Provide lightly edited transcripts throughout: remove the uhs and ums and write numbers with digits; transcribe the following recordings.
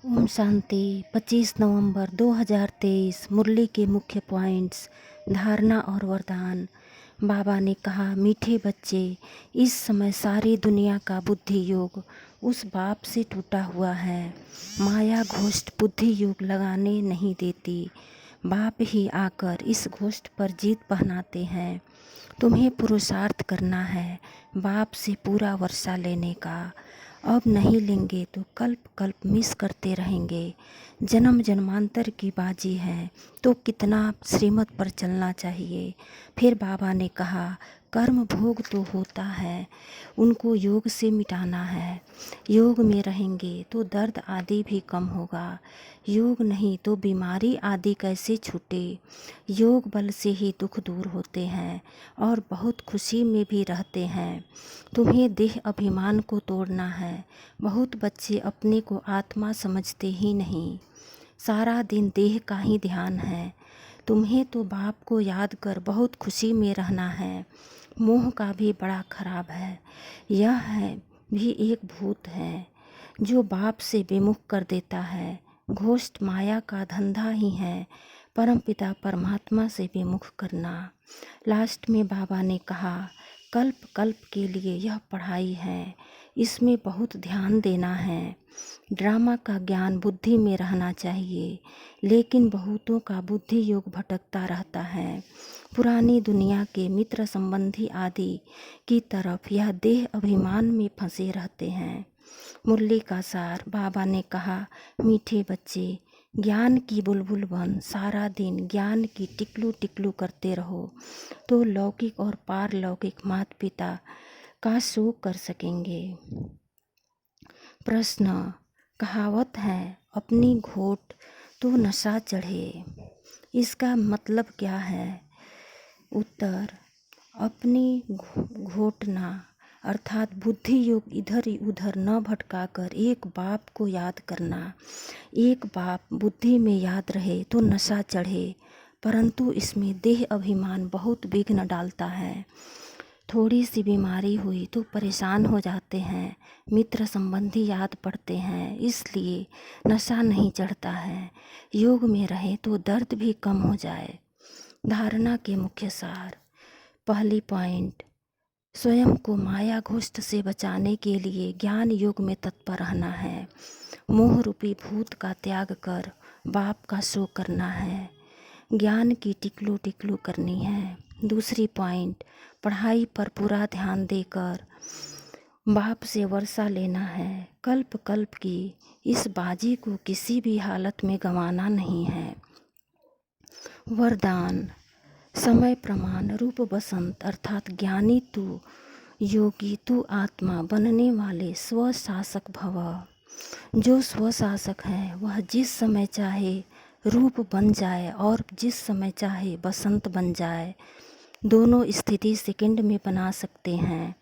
ओम शांति। 25 नवंबर 2023। मुरली के मुख्य पॉइंट्स, धारणा और वरदान। बाबा ने कहा, मीठे बच्चे, इस समय सारी दुनिया का बुद्धि योग उस बाप से टूटा हुआ है। माया घोष्ट बुद्धि योग लगाने नहीं देती। बाप ही आकर इस घोष्ट पर जीत पहनाते हैं। तुम्हें पुरुषार्थ करना है बाप से पूरा वर्षा लेने का। अब नहीं लेंगे तो कल्प कल्प मिस करते रहेंगे। जन्म जन्मांतर की बाजी है तो कितना श्रीमत पर चलना चाहिए। फिर बाबा ने कहा, कर्म भोग तो होता है, उनको योग से मिटाना है। योग में रहेंगे तो दर्द आदि भी कम होगा। योग नहीं तो बीमारी आदि कैसे छूटे। योग बल से ही दुख दूर होते हैं और बहुत खुशी में भी रहते हैं। तुम्हें देह अभिमान को तोड़ना है। बहुत बच्चे अपने को आत्मा समझते ही नहीं। सारा दिन देह का ही ध्यान है। तुम्हें तो बाप को याद कर बहुत खुशी में रहना है। मोह का भी बड़ा खराब है। यह है भी एक भूत है जो बाप से विमुख कर देता है। घोष्ट माया का धंधा ही है परमपिता परमात्मा से विमुख करना। लास्ट में बाबा ने कहा, कल्प कल्प के लिए यह पढ़ाई है, इसमें बहुत ध्यान देना है। ड्रामा का ज्ञान बुद्धि में रहना चाहिए, लेकिन बहुतों का बुद्धि योग भटकता रहता है। पुरानी दुनिया के मित्र संबंधी आदि की तरफ यह देह अभिमान में फंसे रहते हैं। मुरली का सार। बाबा ने कहा, मीठे बच्चे, ज्ञान की बुलबुल बन सारा दिन ज्ञान की टिकलू टिकलू करते रहो तो लौकिक और पारलौकिक माता पिता का शोक कर सकेंगे। प्रश्न, कहावत है, अपनी घोट तो नशा चढ़े, इसका मतलब क्या है? उत्तर, अपनी घोटना अर्थात बुद्धि योग इधर उधर न भटकाकर एक बाप को याद करना। एक बाप बुद्धि में याद रहे तो नशा चढ़े, परंतु इसमें देह अभिमान बहुत विघ्न डालता है। थोड़ी सी बीमारी हुई तो परेशान हो जाते हैं, मित्र संबंधी याद पड़ते हैं, इसलिए नशा नहीं चढ़ता है। योग में रहे तो दर्द भी कम हो जाए। धारणा के मुख्य सार। पहली पॉइंट, स्वयं को माया घोष्ट से बचाने के लिए ज्ञान योग में तत्पर रहना है। मोह रूपी भूत का त्याग कर बाप का शो करना है। ज्ञान की टिकलू टिकलू करनी है। दूसरी पॉइंट, पढ़ाई पर पूरा ध्यान देकर बाप से वर्षा लेना है। कल्प कल्प की इस बाजी को किसी भी हालत में गंवाना नहीं है। वरदान, समय प्रमाण रूप बसंत अर्थात ज्ञानी तू, योगी तू आत्मा बनने वाले स्वशासक भव। जो स्वशासक है वह जिस समय चाहे रूप बन जाए और जिस समय चाहे बसंत बन जाए। दोनों स्थिति सेकंड में बना सकते हैं।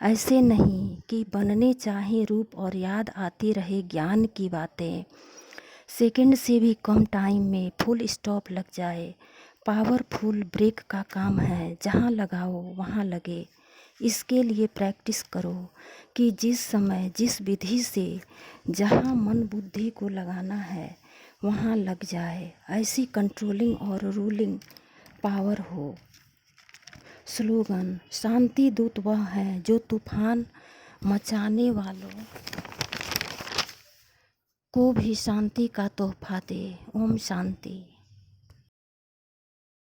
ऐसे नहीं कि बनने चाहे रूप और याद आती रहे ज्ञान की बातें। सेकंड से भी कम टाइम में फुल स्टॉप लग जाए। पावरफुल ब्रेक का काम है, जहाँ लगाओ वहाँ लगे। इसके लिए प्रैक्टिस करो कि जिस समय जिस विधि से जहाँ मन बुद्धि को लगाना है वहाँ लग जाए। ऐसी कंट्रोलिंग और रूलिंग पावर हो। स्लोगन, शांति दूत वह है जो तूफान मचाने वालों को भी शांति का तोहफा दे। ओम शांति।